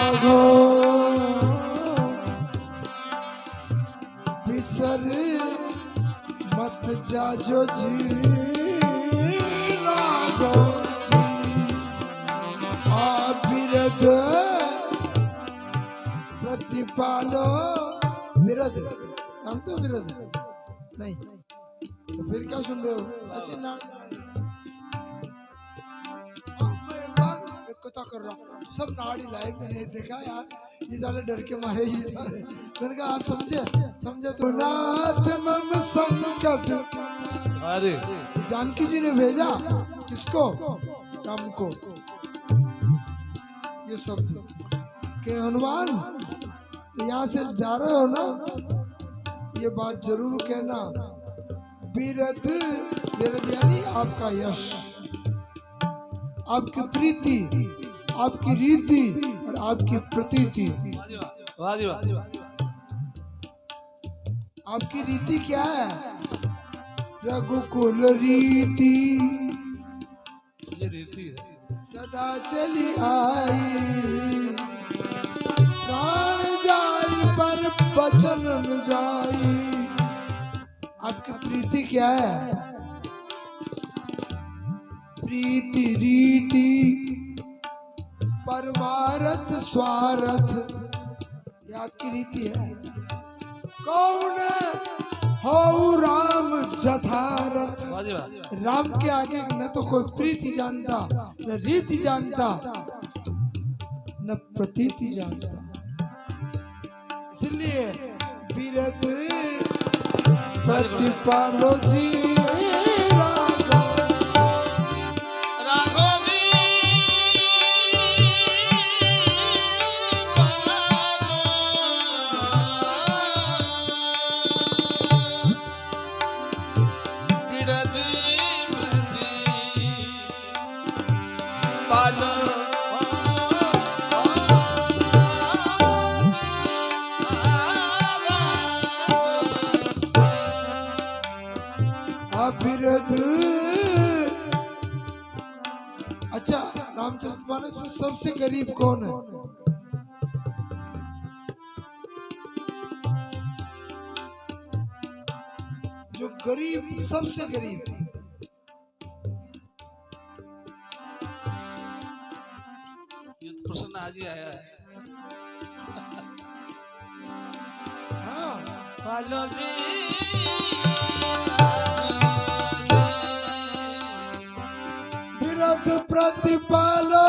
लागो बिसर मत जाजो जी लागो जी आ बिरद प्रतिपालो विरद जानते हो विरद नहीं तो फिर क्या सुन रहे हो ऐसे ना मैं एक बार एक कथा कर रहा हूँ सब नाड़ी लाए मैंने देखा यार ये साले डर के मारे ये साले मैंने कहा आप समझे तो नाथ मम संकट अरे जानकी जी ने भेजा किसको राम को ये शब्द के हनुमान यहाँ से जा रहे हो ना ये बात जरूर कहना विरद विरद यानी आपका यश आपकी प्रीति आपकी रीति और आपकी प्रतीति वाह जी वाह आपकी रीति क्या है रघुकुल रीति ये रीति है सदा चली आई प्राण जाई पर बचन न जाई आपकी प्रीति क्या है प्रीति रीति परमारथ स्वार्थ ये आपकी रीति है कौन हो राम जथारथ वाह जी वाह राम के आगे न तो कोई प्रीति जानता न रीति जानता न प्रतीति जानता इसलिए विरद प्रतिपालो जी राघव राघो जी बिरद प्रति पालो विरद अच्छा रामचरितमानस में सबसे गरीब कौन है जो गरीब सबसे गरीब ये तो प्रसन्न आज ही आया है हाँ पालो जी विरद प्रतिपालो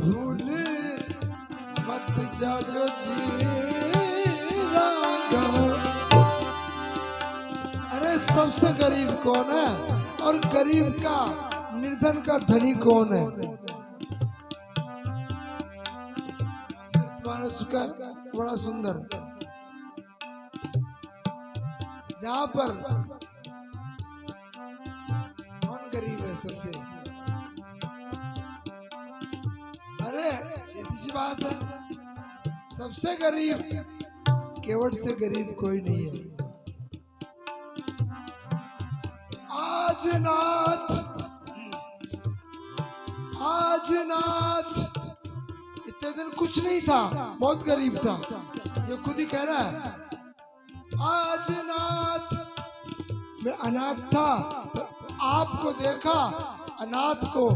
भूल मत जाजो जी राघव अरे सबसे गरीब कौन है और गरीब का निर्धन का धनी कौन है मानस का बड़ा सुंदर जहाँ पर कौन गरीब है सबसे अरे सीधी सी बात है सबसे गरीब केवट से गरीब कोई नहीं है आज नाथ इतने दिन कुछ नहीं था बहुत गरीब था ये खुद ही कह रहा है आज नाथ मैं अनाथ था तो आपको देखा अनाथ को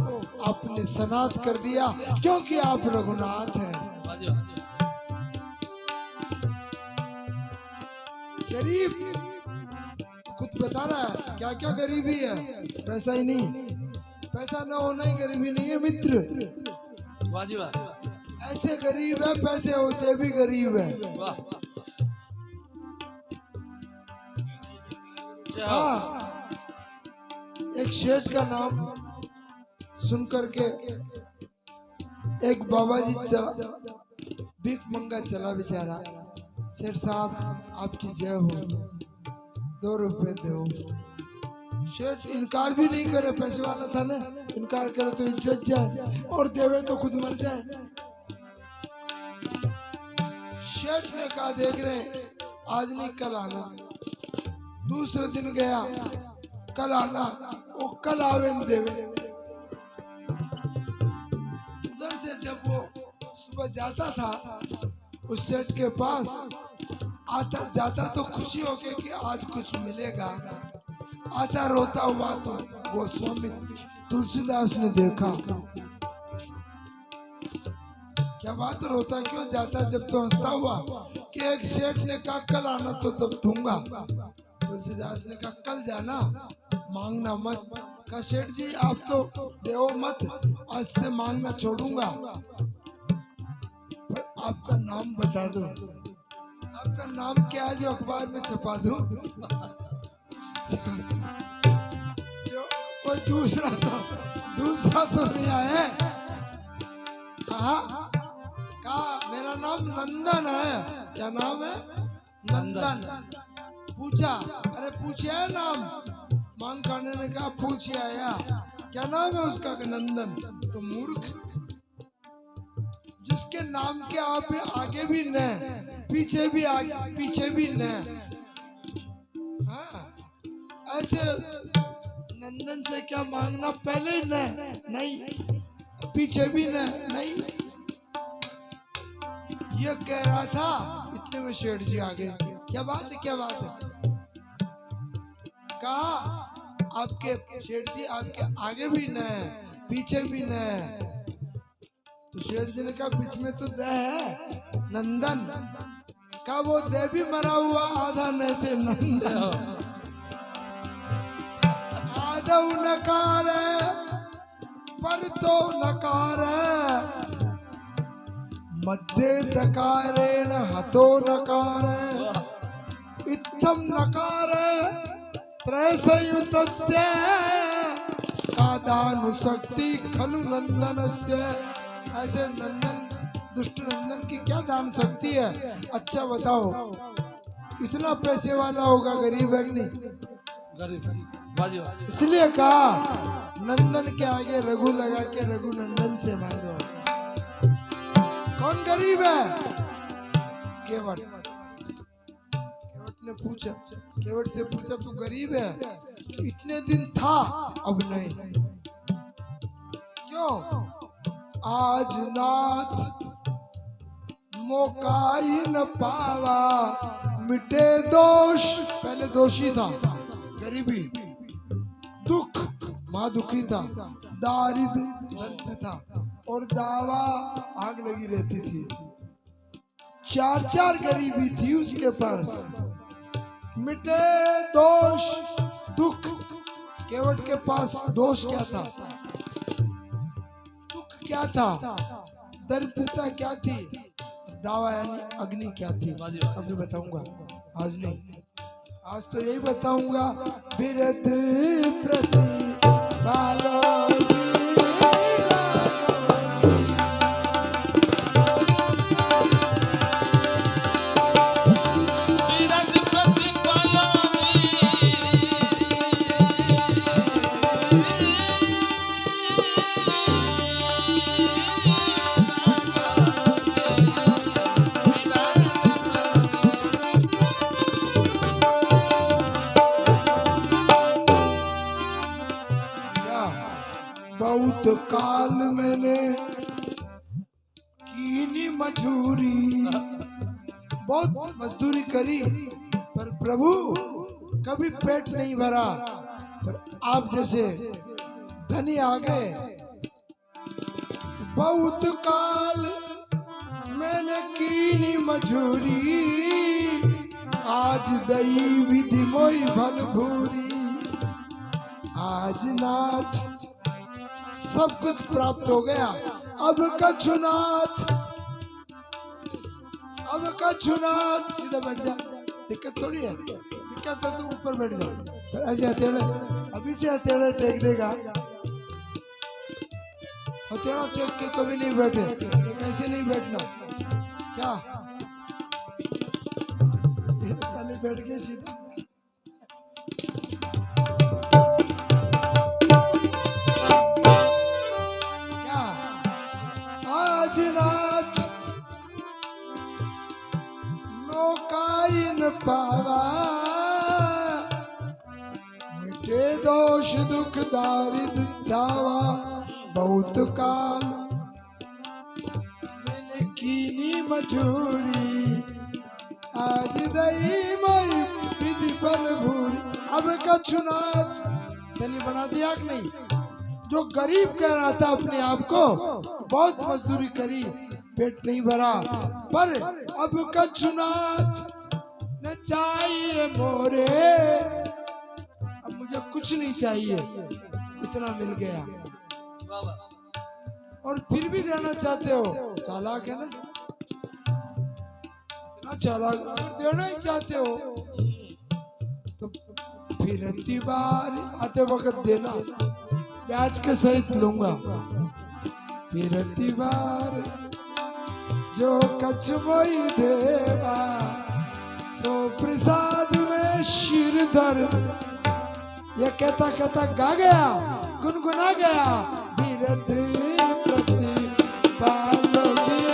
आपने सनाथ कर दिया क्योंकि आप रघुनाथ हैं गरीब खुद बता रहा है क्या क्या गरीबी है पैसा ही नहीं पैसा न होना ही गरीबी नहीं है मित्र वाह जी वाह ऐसे गरीब है पैसे होते भी गरीब है वाह हाँ एक शेठ का नाम सुन करके एक बाबा जी चला भीख मंगा चला बेचारा सेठ साहब आपकी जय हो 2 रुपए दो शेठ इनकार भी नहीं करे पैसे वाला था ना इनकार करे तो इज्जत जाए और देवे तो खुद मर जाए शेठ ने कहा देख रहे आज नहीं कल आना दूसरे दिन गया कल आना वो कल आवेन देवे। उधर से जब वो सुबह जाता था उस सेठ के पास, आता जाता तो खुशी होके कि आज कुछ मिलेगा, आता रोता हुआ तो गोस्वामी तुलसीदास ने देखा। क्या बात, रोता क्यों जाता जब तो हंसता हुआ कि एक सेठ ने कहा कल आना तो तब दूंगा। तुलसीदास ने कहा कल जाना, मांगना मत। कहा सेठ जी आप तो देओ मत, आज से मांगना छोड़ूंगा, पर आपका नाम बता दो, आपका नाम क्या है जो अखबार में छपा दूं। जो कोई दूसरा तो नहीं आया। हाँ, कहा मेरा नाम नंदन है। क्या नाम है? नंदन। पूछा, अरे पूछे है नाम? मांग खाने ने कहा पूछे आया, क्या नाम है उसका? नंदन। तो मूर्ख, जिसके नाम के आप आगे भी न, पीछे भी न। हाँ, ऐसे नंदन से क्या मांगना, पहले न नहीं, पीछे भी नहीं। ये कह रहा था, इतने में शेठ जी आ गए। क्या बात है, क्या बात है? कहा आपके शेठ जी आपके आगे भी न, पीछे भी न। तो शेठ जी ने कहा बीच में तो दे है नंदन। का वो दे भी मरा हुआ, आधा न से नंदन। आधा नकार पर तो नकार, मध्य दकारेण हतो नकार, इत्थम नकार त्रयसंयुतस्य कादानुशक्ति खलु नंदनस्य। ऐसे नंदन, दुष्ट नंदन की क्या दान शक्ति है? अच्छा बताओ, इतना पैसे वाला होगा, गरीब है कि नहीं? गरीब बाजी। इसलिए कहा नंदन के आगे रघु लगा के रघु नंदन से मांगो। कौन गरीब है? केवट। केवट ने पूछा, केवट से पूछा तू गरीब है? इतने दिन था, अब नहीं। क्यों? आज नाथ मोकाई न पावा, मिटे दोष। पहले दोषी था, गरीबी, दुख, मां दुखी था, दरिद्र था, और दावा आग लगी रहती थी। चार गरीबी थी उसके पास। मिटे दोष, दुख। केवट के पास दोष क्या था? दुख क्या था? दरिद्रता क्या थी? दावा यानी अग्नि क्या थी? कभी बताऊंगा, आज नहीं। आज तो यही बताऊंगा। बिरध प्रति बालो बहुत काल मैंने कीनी मजूरी, बहुत मजदूरी करी, पर प्रभु कभी पेट नहीं भरा। पर आप जैसे धनी आ गए। बहुत काल मैंने कीनी मजूरी, आज दई विधि मोई भल भूरी। आज नाथ सब कुछ प्राप्त हो गया, अब कछुनाथ, अब कछुनाथ। सीधा बैठ जा, दिक्कत थोड़ी है, दिक्कत है तो ऊपर बैठ जाओ। फिर ऐसे हथेड़े, अभी से हथेड़े टेक देगा। हथेड़ा टेक के कभी नहीं बैठे, एक ऐसे नहीं बैठना। क्या ये तो पहले बैठ गए सीधा। पावा मिटे दोष दुख दुख दारिद दावा बहुत काल मैंने कीनी मजूरी आज दई मई विधि बल भूरी। अब कछुनाथ धनी बना दिया कि नहीं? जो गरीब कह रहा था अपने आप को, बहुत मजदूरी करी, पेट नहीं भरा, पर अब कछुनाथ न चाहिए मोरे, अब मुझे कुछ नहीं चाहिए, इतना मिल गया। और फिर भी देना चाहते हो, चालाक है ना, इतना चालाक। अगर देना ही चाहते हो तो फिर बार आते वक्त देना, ब्याज के सहित लूंगा। फिर बार जो कछ मोई देवा सो प्रसाद में शिरधर। ये कहता कहता गा गया, गुनगुना गया, बिरध प्रति पालो जी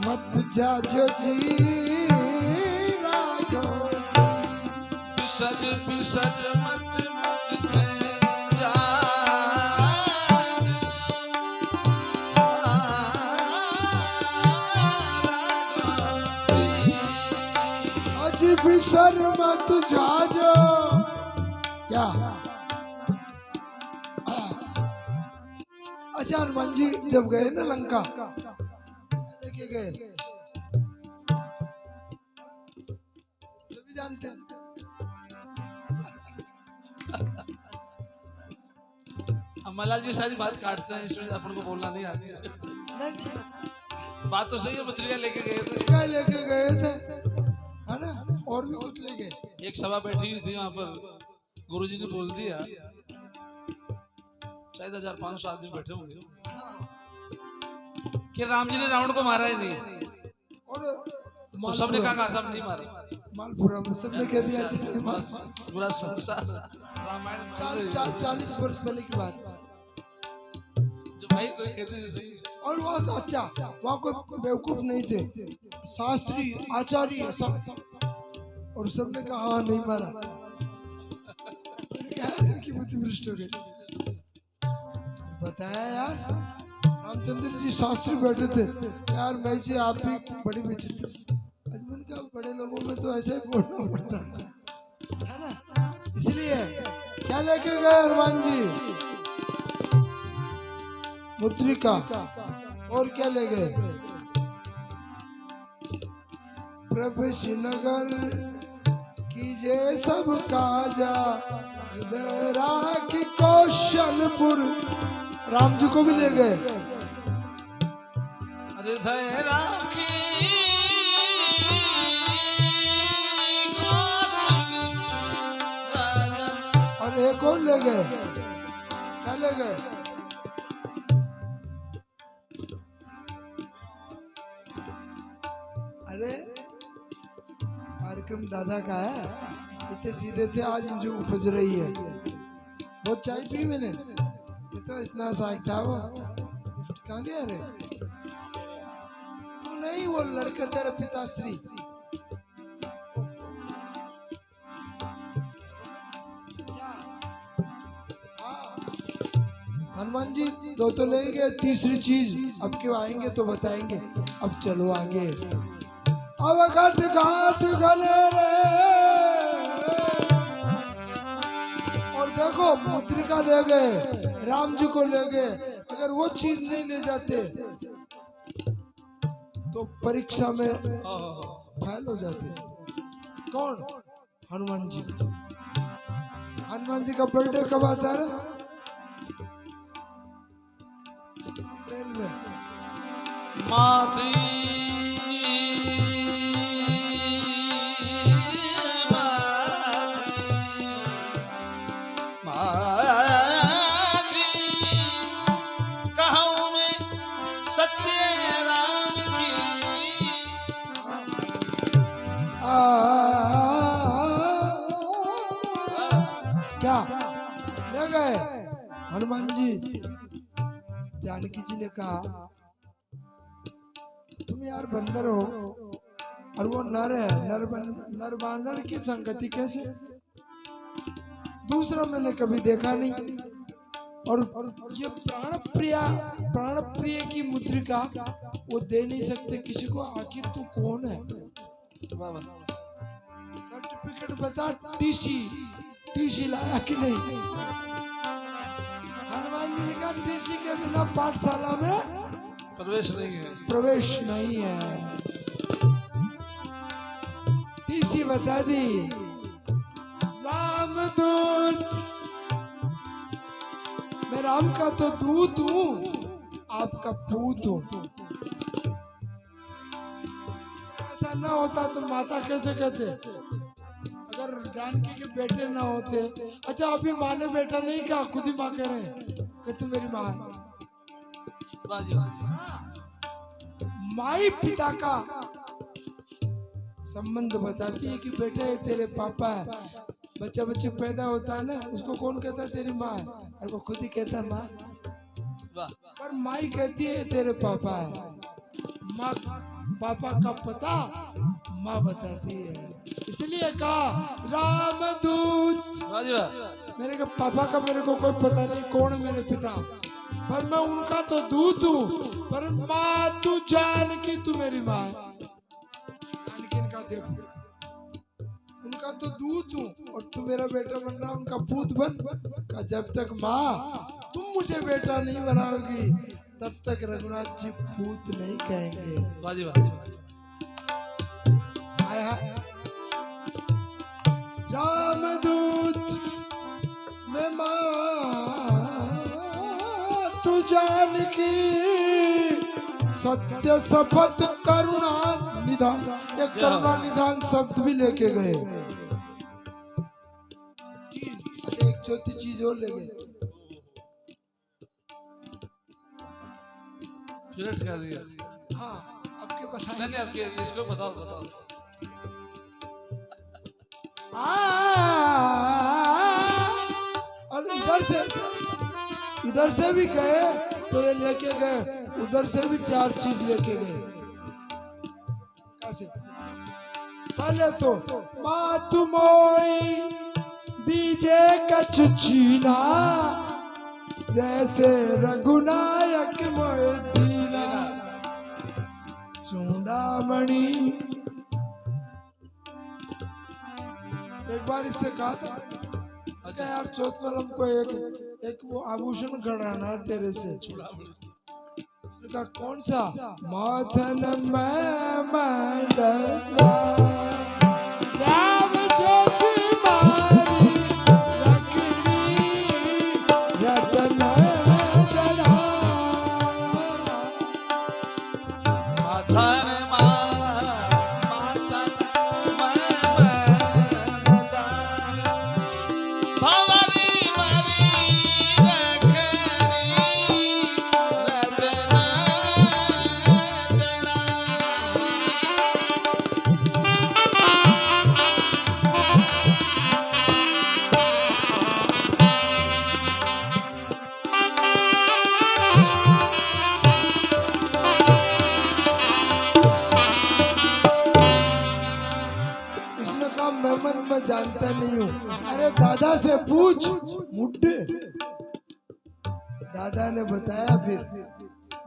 मत जाजो जी राघो जी, बिसर बिसर मत मत जा आज बिसर मत जाजो। क्या अच्छा, हनुमान जी जब गए ना लंका, लेके गए, सभी जानते हैं। मलाल जी सारी बात काटते हैं, इसमें अपन को बोलना नहीं आती है। नहीं, बात तो सही है, पत्रिका लेके गए थे, पत्रिका लेके गए थे, है ना, और भी कुछ ले गए। एक सभा बैठी हुई थी, वहां पर गुरुजी ने बोल दिया, शायद 1500 आदमी बैठे होंगे, कि राम जी ने रावण को मारा ही नहीं, और तो सबने कहा सब नहीं मारा, मालपुरा में सबने कह दिया नहीं मारा। पूरा संसार रामायण 40 वर्ष पहले की बात। जो भाई कोई कहते सही और वहाँ से अच्छा, वहाँ कोई बेवकूफ नहीं थे, शास्त्री आचार्य सब, और सबने कहा हाँ नहीं मारा। मैंने कहा यार इनकी बुद्धि भ्रष्ट हो गई। बताया यार, रामचंद्र जी शास्त्री बैठे थे, यार मैं जी आप भी बड़ी विचित्र। आज मैंने कहा बड़े लोगों में तो ऐसा ही बोलना पड़ता है ना। इसलिए क्या लेके गए हनुमान जी? मुद्रिका। और क्या ले गए? प्रभु श्रीनगर कीजे सब काजा, हृदय राखी कौशलपुर। राम जी को भी ले गए। हृदय राखी और एक और ले गए। क्या ले गए? अरे कार्यक्रम दादा का है, इतने सीधे थे, आज मुझे उपज रही है। बहुत चाय पी मैंने, ये तो इतना साग था। वो कहाँ गया? अरे तू नहीं, वो लड़का तेरा पिताश्री। हनुमान जी दो तो ले गए, तीसरी चीज अब क्यों आएंगे तो बताएंगे। अब चलो आगे। अब घाट घाट घने रे, और देखो मुद्रिका ले गए, राम जी को ले गए। अगर वो चीज नहीं ले जाते तो परीक्षा में फेल हो जाते। कौन? हनुमान जी। हनुमान जी का बर्थडे कब आता है? अप्रैल में। माती कहूँ मैं सत्य राम की। क्या ले गए हनुमान जी? जानकी जी ने कहा तुम यार बंदर हो और वो नर है, नर बानर की संगति कैसे? दूसरा मैंने कभी देखा नहीं। और ये प्राण प्रिय की मुद्रिका वो दे नहीं सकते किसी को। आखिर तू कौन है? सर्टिफिकेट बता, टीसी लाया कि नहीं? हनुमान जी का टीसी के बिना पाठशाला में प्रवेश नहीं है। टीसी बता दी। रामदूत, मैं राम का तो दूत हूँ, आपका पूत हूँ। ऐसा ना होता तो माता कैसे कहते? अगर जानकी के बेटे ना होते। अच्छा अभी माँ ने बेटा नहीं कहा, खुद ही माँ कह रहे हैं कि तू मेरी माँ है। माई पिता का संबंध बताती है कि बेटे तेरे पापा है। बच्चे पैदा होता है ना, उसको कौन कहता है? तेरी माँ है। और वो खुद ही कहता है माँ। पर माई कहती है तेरे पापा है। माँ पापा का पता माँ बताती है। इसलिए कहा रामदूत। मेरे के पापा का मेरे को कोई पता नहीं कौन मेरे पिता, पर मैं उनका तो दूत हूँ। पर माँ तू जानकी, तू मेरी माँ है। जानकी इनका देखो, उनका तो दूत हूँ और तू मेरा बेटा बन रहा, उनका पूत बन का। जब तक माँ तुम मुझे बेटा नहीं बनाओगी तब तक रघुनाथ जी पूत नहीं कहेंगे। रामदूत मैं माँ तू जानकी, सत्य शपथ करुणा निधान। एक करुणा निधान शब्द भी लेके गए। एक चौथी चीज और ले गए। कर दिया। हाँ आपके बताइए। नहीं आपके इसको बताओ। और इधर से भी गए तो ये लेके गए उधर से भी 4 चीज लेके गए। कैसे? पहले तो मात मोई दीजे कछ चीना, जैसे रघुनायक मोदीना चूड़ामणि। एक बार इससे कहा था क्या यार चौथमल हमको एक वो आभूषण गढ़ाना है तेरे से। का कौन सा? माथन में मंदना राम जोजी मारी लकड़ी रतन जड़ा। माथन मैं जानता नहीं हूँ। अरे दादा से पूछ मुड्ढे। दादा ने बताया फिर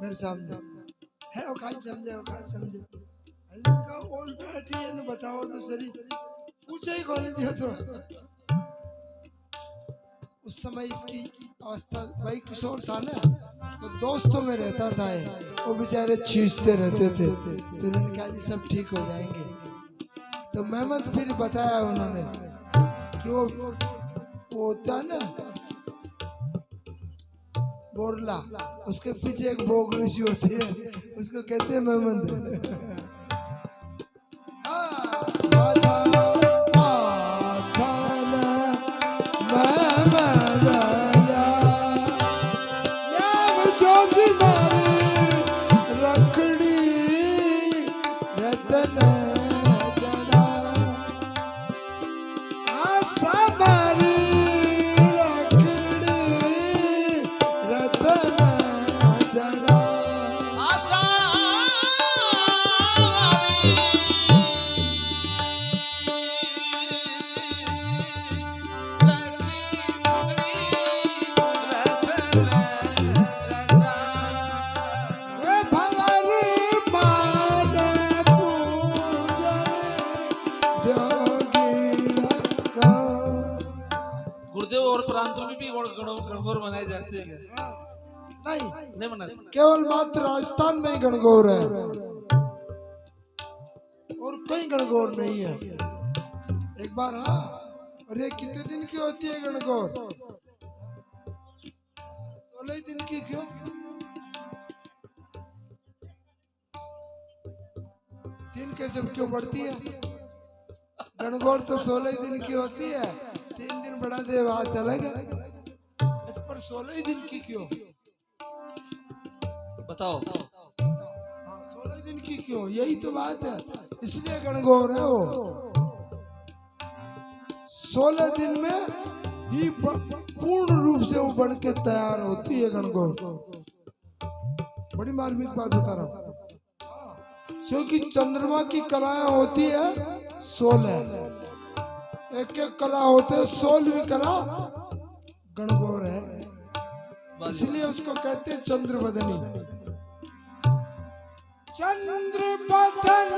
मेरे सामने है, वो खाई समझे, वो खाई समझे। कहा और बैठी है न बताओ तो सही, पूछे ही कौन जी हो तो। उस समय इसकी अवस्था भाई किशोर था ना, तो दोस्तों में रहता था ये, वो बेचारे छींचते रहते थे। फिर उन्होंने कहा जी सब ठीक हो जाएंगे। तो मेहमद फिर बताया उन्होंने कि वो होता है ना बोरला, उसके पीछे एक बोगड़ी सी होती है, उसको कहते हैं मेहमद। गुरुदेव और प्रांतों में भी गणगौर मनाए जाते हैं? नहीं मनाते, केवल मात्र राजस्थान में ही गणगौर है और कहीं गणगौर नहीं है। एक बार हाँ, और ये कितने दिन की होती है गणगौर? 16 दिन की। क्यों? दिन कैसे क्यों बढ़ती है? गणगौर तो 16 दिन की होती है, 3 दिन बढ़ा दे बात अलग है, पर 16 दिन की क्यों? बताओ। 16 दिन की क्यों? यही तो बात है, इसलिए गणगौर है वो। 16 दिन में ही पूर्ण रूप से वो बन के तैयार होती है गणगौर। बड़ी मार्मिक बात बता रहा हूँ, क्योंकि चंद्रमा की कलाएं होती है 16, एक एक कला होते है, 16वीं कला गणगौर है, इसलिए उसको कहते हैं चंद्र बदनी। चंद्र बदन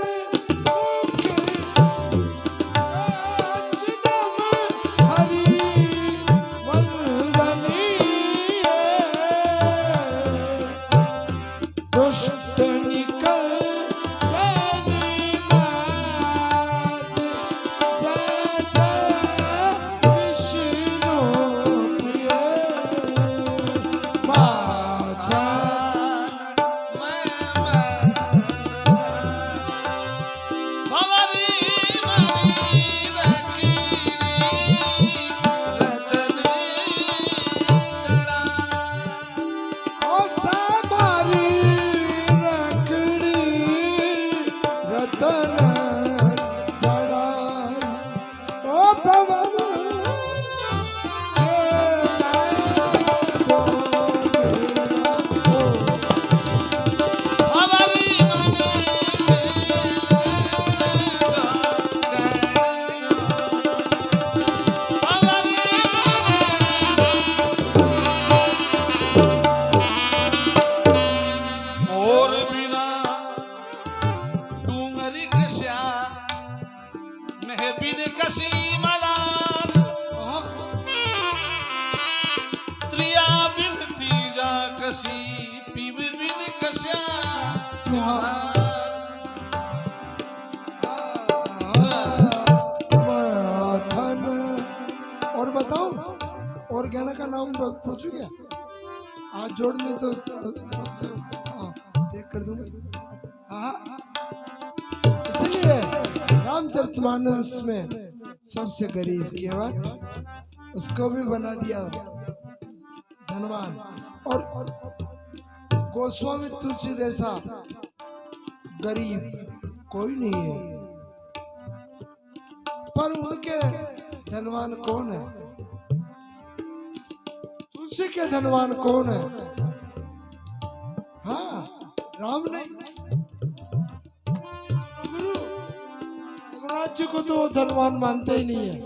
के बिन कसी मलार त्रिया बिन तीजा कसी पीव बिन कस्या धन। और बताओ, और गाना का नाम पूछू क्या? आज जोड़ने तो सबसे टेक कर दूंगा। हाँ, इसलिए रामचरितमानस में सबसे गरीब केवट उसको भी बना दिया धनवान। और गोस्वामी तुलसी जैसा गरीब कोई नहीं है, पर उनके धनवान कौन है? तुलसी के धनवान कौन है? हाँ, राम नहीं। गुरु रघुनाथ जी को तो धनवान मानते ही नहीं है,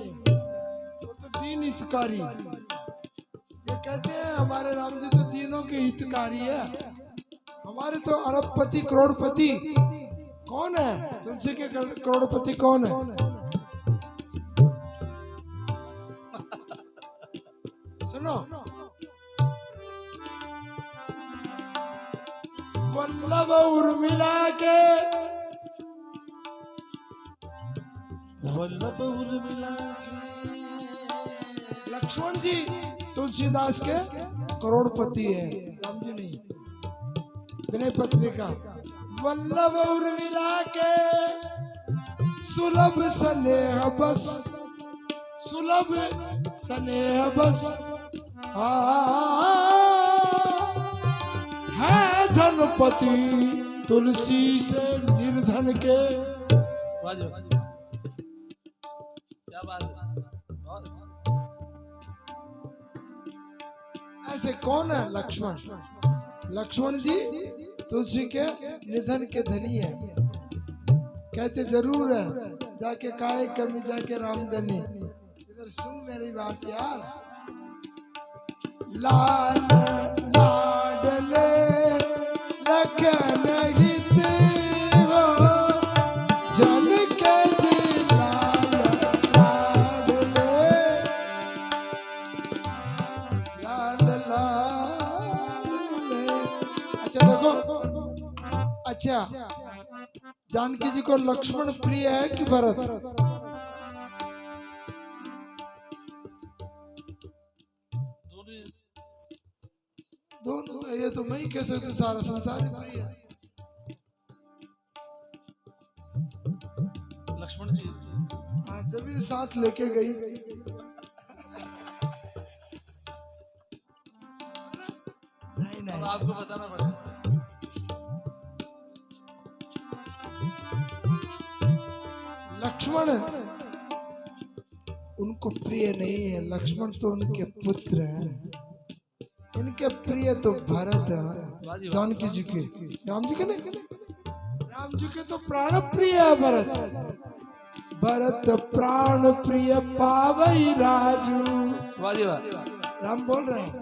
वो तो दीन हितकारी। ये कहते हैं हमारे राम जी तो दीनों के हितकारी है, हमारे तो अरबपति करोड़पति। कौन है तुलसी के करोड़पति? कौन है? सुनो, वल्लभ उर्मिला के, वल्लभ उर्मिला लक्ष्मण जी तुलसीदास के करोड़पति है, राम जी नहीं। विनय पत्रिका, वल्लभ उर्मिला के सुलभ स्नेह बस, सुलभ स्नेह बस है धनपति तुलसी से निर्धन के। क्या बात है, बहुत ऐसे कौन है? लक्ष्मण। लक्ष्मण जी तुलसी के निधन के धनी है। कहते जरूर है, जाके काहे कमी जाके रामधनी। इधर सुन मेरी बात यार। लाल लाडले लखन हित हो जन के जी लाल लाडले, लाल लाडले। अच्छा देखो, अच्छा जानकी जी को लक्ष्मण प्रिय है कि भरत? दोनों। ये तो मैं ही कह सकता, सारा संसार ही प्रिय है। लक्ष्मण जी हाँ, जब भी साथ लेके गई। नहीं अब नहीं, आपको बताना पड़ेगा। लक्ष्मण उनको प्रिय नहीं है। लक्ष्मण तो उनके पुत्र हैं। इनके प्रिय तो भरत है, जानकी जी के। राम जी के नहीं, राम जी के तो प्राण प्रिय है भरत। भरत प्राण प्रिय पावई राजू। वाह जी वाह। राम बोल रहे हैं,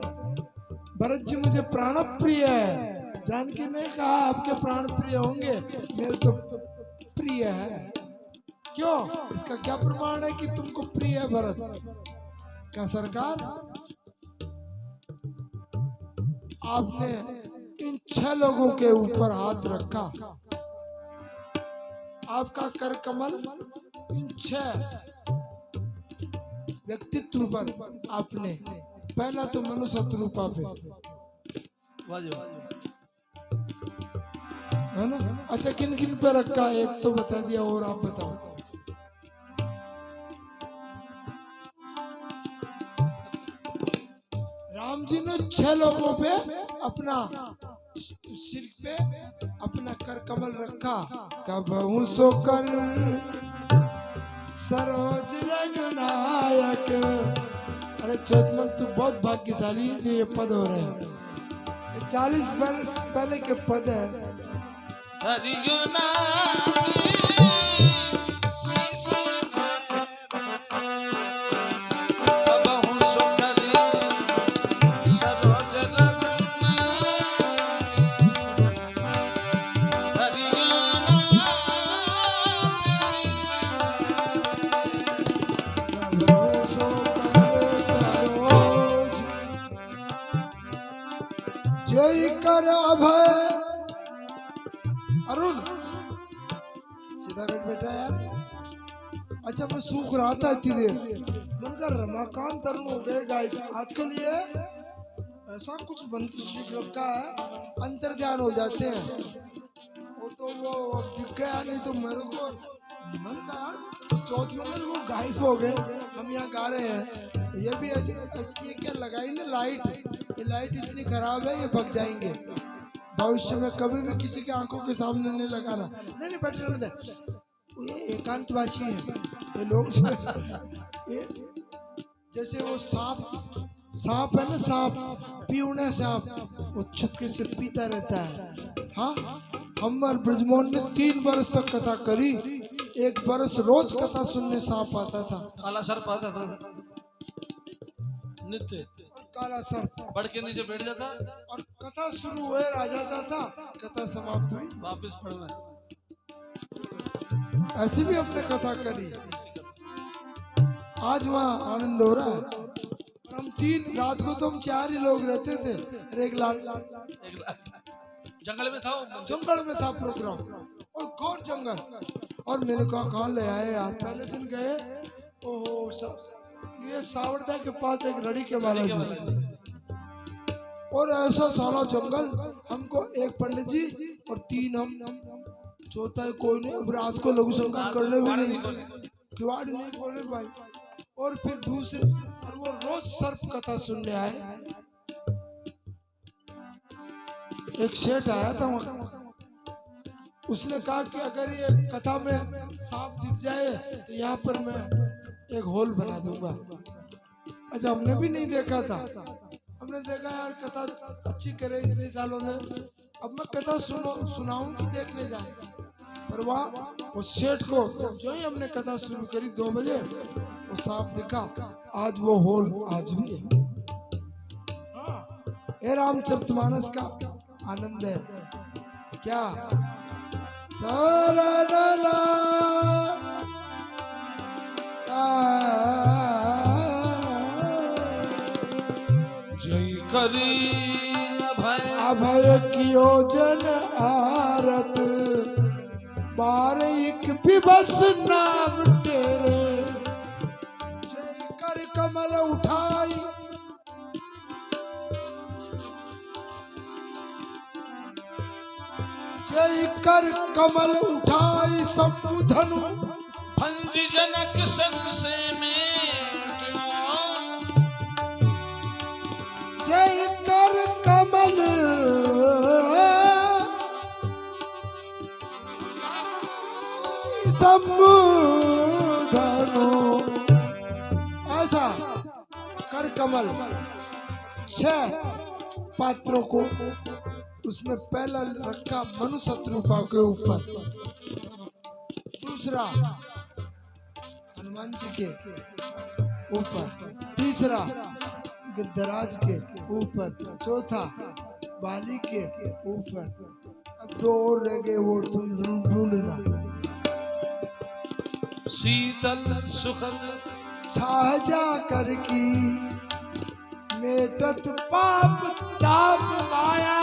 भरत जी मुझे प्राण प्रिय है। जानकी ने कहा आपके प्राण प्रिय होंगे, मेरे तो प्रिय है। क्यों? इसका क्या प्रमाण है कि तुमको प्रिय है भरत? क्या सरकार, आपने इन 6 लोगों के ऊपर हाथ रखा। आपका कर कमल इन 6 व्यक्तित्व पर आपने, पहला तो मनु शत्रुपा पे, वाह जी वाह। है ना? अच्छा किन किन पे रखा? एक तो बता दिया, और आप बताओ। राम जी ने 6 लोगों पे अपना सिर पे अपना कर कमल रखा। कबहू सो कर सरोज रघुनायक। अरे चौतमल तू बहुत भाग्यशाली है जो ये पद हो रहे हैं। 40 वर्ष पहले के पद है। जय कर अभय अरुण सीधा बैठ बेटा यार। अच्छा मैं सूख रहा था इतनी देर, मन कर रमाकांत अरुण हो गए गाइड। आजकल ये ऐसा कुछ मंत्र सीख रखा है, अंतर ध्यान हो जाते हैं। वो तो वो अब दिख गया, नहीं तो मेरे को मन का यार चौथ मंगल वो गायब हो गए। हम यहाँ गा रहे हैं, ये भी ऐसे ये क्या लगाई ना लाइट, ये लाइट इतनी खराब है, ये भग जाएंगे भविष्य में। कभी भी किसी की आंखों के सामने नहीं लगाना। नहीं नहीं बैठ रहने दे, ये एकांतवासी है ये लोग। ये जैसे वो सांप है ना, सांप पीऊना सांप, वो चुपके से पीता रहता है। हाँ हमारे ब्रजमोहन ने 3 बरस तक कथा करी, 1 बरस रोज कथा सुनने सांप आता था। काला सर्प आता था नित्य, और काला सर्प बढ़ के नीचे बैठ जाता और कथा शुरू हुए आ जाता था, कथा समाप्त हुई वापस पढ़ना। ऐसी भी हमने कथा करी। आज वहाँ आनंद हो रहा है। हम 3 रात को तो हम 4 ही लोग रहते थे। अरे एक लाख जंगल में था वो, जंगल में था प्रोग्राम, और कौन जंगल। और मैंने कहा कहाँ ले आए यार। पहले दिन गए, ओहो ये सावरदा के पास एक रड़ी के वाला जी, और ऐसा सारा जंगल। हमको एक पंडित जी और 3 हम, चौथा है कोई नहीं। अब रात को लघु शंकर करने भी नहीं, किवाड़ नहीं खोले भाई। और फिर दूसरे, और वो रोज सर्प कथा सुनने आए। एक सेठ आया था वहाँ, उसने कहा कि अगर ये कथा में सांप दिख जाए तो यहाँ पर मैं एक होल बना दूंगा। अच्छा हमने भी नहीं देखा था, हमने देखा यार कथा अच्छी करे इतने सालों ने, अब मैं कथा सुनाऊं कि देखने जाऊं। पर वहाँ वो सेठ को जब जो ही हमने कथा शुरू करी 2 बजे, वो सांप दिखा। आज वो होल आज भी है। हाँ ये रामचरितमानस का आनंद है क्या। जय करी अभय अभय कियो जन आरत, 12 विवश नाम तेरे। जय कर कमल उठाई, जय कर कमल उठाई संबुधनु। भंज जनक संशय में जय कर कमल संबुधनु। ऐसा कर कमल 6 पात्रों को, उसमें पहला रखा मनु शत्रुपा के ऊपर, दूसरा हनुमान जी के ऊपर, तीसरा गिद्धराज के ऊपर, चौथा बाली के ऊपर। अब 2 और रह गए, वो तुम ढूंढना। शीतल सुखद साझा कर की मेटत पाप ताप माया।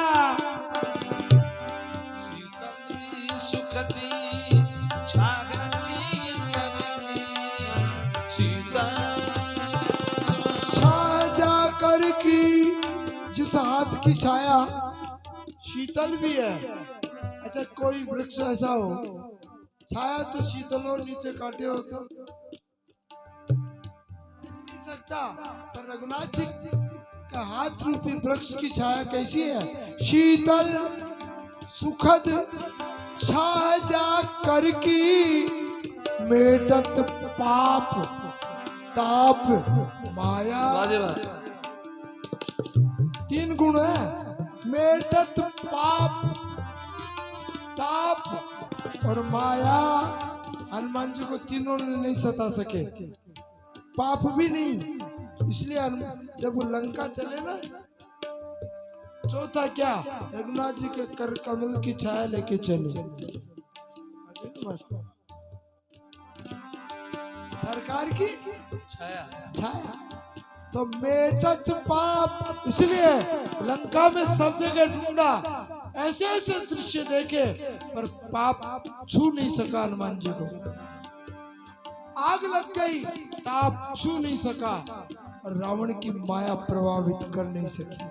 शीतल सुखदी छागती करके शीतल साझा कर की, जिस हाथ की छाया शीतल भी है। अच्छा कोई वृक्ष ऐसा हो, छाया तो शीतल और नीचे काटे हो तो नहीं सकता, पर रघुनाथ जी का हाथ रूपी वृक्ष की छाया कैसी है, शीतल सुखद छाया कर की मेटत पाप ताप माया। 3 गुण है, मेटत पाप ताप और माया। हनुमान जी को तीनों ने नहीं सता सके, पाप भी नहीं। इसलिए जब वो लंका चले ना, चौथा क्या, रघुनाथ जी के कर कमल की छाया लेके चले। सरकार की छाया छाया। तो मेटत पाप, इसलिए लंका में सब जगह ढूंढा, ऐसे ऐसे दृश्य देखे, पर पाप छू नहीं सका हनुमान जी को। आग लग गई, ताप छू नहीं सका, और रावण की माया प्रभावित कर नहीं सकी।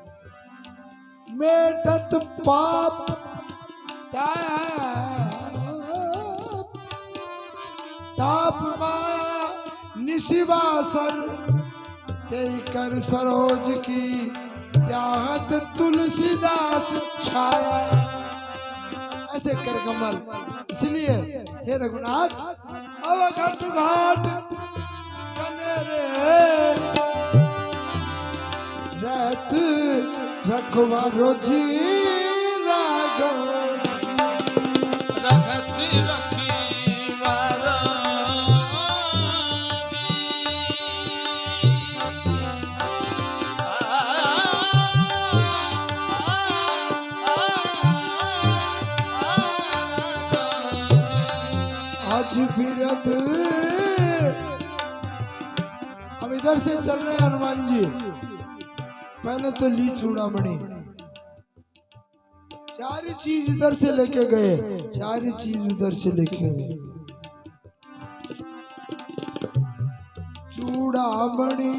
मेटत पाप ताप माया निशिवासर, ते कर सरोज की चाहत तुलसीदास छाया। ऐसे कर कमल, इसलिए हे रघुनाथ अवघट घाट कनेरे रहत रखवारो जी राघो रखत रखवारो आज बिरद। अब इधर से चल रहे हैं हनुमान जी, पहले तो ली चूड़ामणि, सारी चीज इधर से लेके गए, सारी चीज उधर से लेके गए। चूड़ामणि,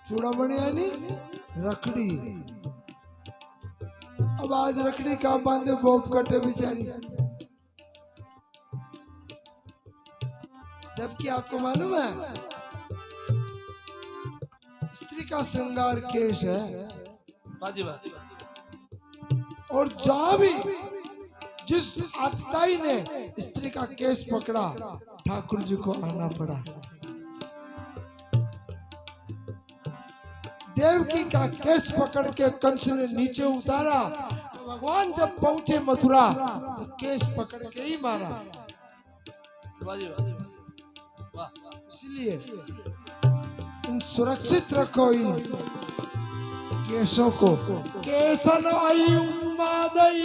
चूड़ामणि यानी रखड़ी। अब आज रखड़ी कहाँ बांधे, बोप कटे बेचारी। जबकि आपको मालूम है स्त्री का श्रृंगार केश है, और जहां भी जिस आतताई ने स्त्री का केस पकड़ा, ठाकुर जी को आना पड़ा। देवकी का केस पकड़ के कंस ने नीचे उतारा, तो भगवान जब पहुंचे मथुरा तो केस पकड़ के ही मारा। इसलिए इन सुरक्षित रखो इन केशों को। केसन आई उपमा दई,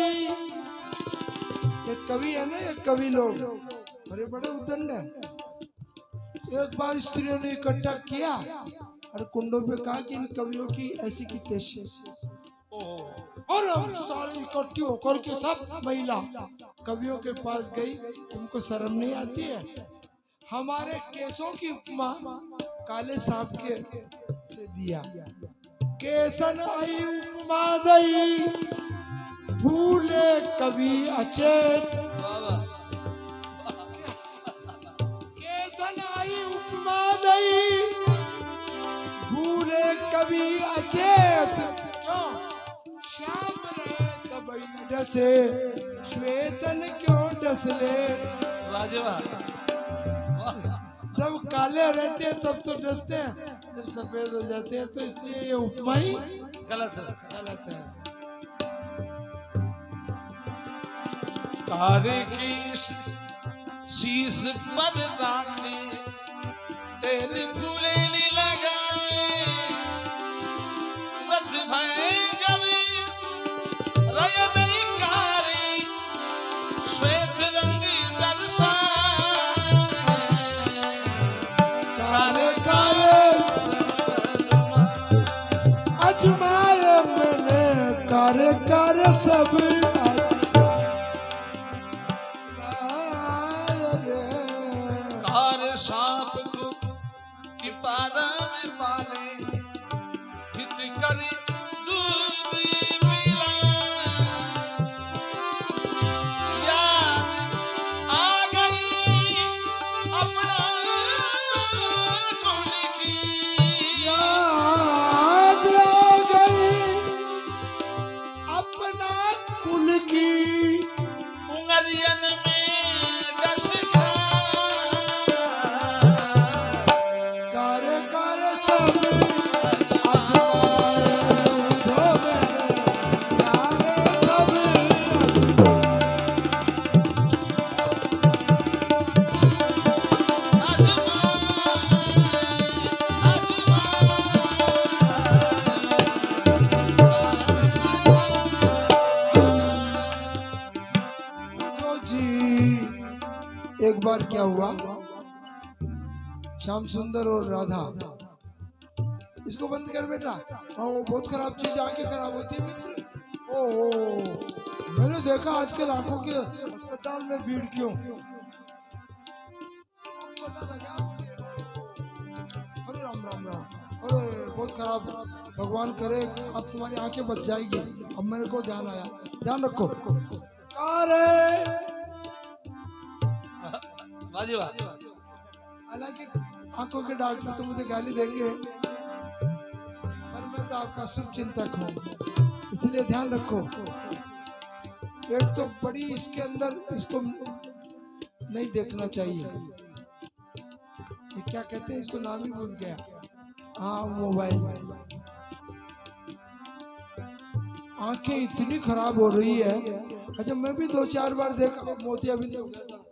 ये कवि है ना, ये कवि लोग बड़े बड़े उद्दंड है। एक बार स्त्रियों ने इकट्ठा किया और कुंडों पे कहा कि इन कवियों की ऐसी की तैसी, और हम सारे इकट्ठी होकर के सब महिला कवियों के पास गई। तुमको शर्म नहीं आती है? हमारे केसों की उपमा काले सांप के से दिया। केसन आई उपमा दई, भूले कवि अचेत। केसन आई उपमा दई, भूले कवि अचेत। क्यों? श्याम रहे तबई डसे, श्वेतन क्यों डसले। जब काले रहते हैं तब तो डसते हैं, जब सफेद हो जाते हैं तो इसलिए ये उपमा ही गलत है। गलत है। कारे की शीश पर राखे, तेरे फूले लगाए, व्रत भय जब रय नहीं कारी, श्वेत रंग अजमाए मैंने कार्य कार्य सब कार सांप को पारा में पाले, हित करी दूध पिला। याद आ गई अपना कुल की, याद आ गई अपना कुल की। उंगलियन में डस कार्य कार्य सब अजमाए उधो मैंने कार्य सब। एक बार क्या हुआ, श्याम सुंदर और राधा। इसको बंद कर बेटा। हाँ वो बहुत खराब चीज, आंखें खराब होती है मित्र। ओ मैंने देखा आजकल आंखों के अस्पताल में भीड़ क्यों। पता लगा मुझे। अरे राम राम राम। अरे बहुत खराब। भगवान करे अब तुम्हारी आंखें बच जाएगी। अब मेरे को ध्यान आया, ध्यान रखो। अरे वाह जी वाह। हालांकि आंखों के डॉक्टर तो मुझे गाली देंगे, पर मैं तो आपका शुभ चिंतक हूँ, इसलिए ध्यान रखो। एक तो बड़ी इसके अंदर, इसको नहीं देखना चाहिए। ये क्या कहते हैं इसको, नाम ही भूल गया। हाँ मोबाइल। आंखें इतनी खराब हो रही है। अच्छा मैं भी 2-4 बार देखा, मोतियाबिंद हो गया था।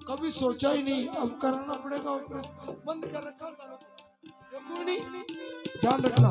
कभी सोचा ही नहीं अब कराना पड़ेगा ऑपरेशन। बंद कर रखा सारा। देखो नहीं, ध्यान रखना।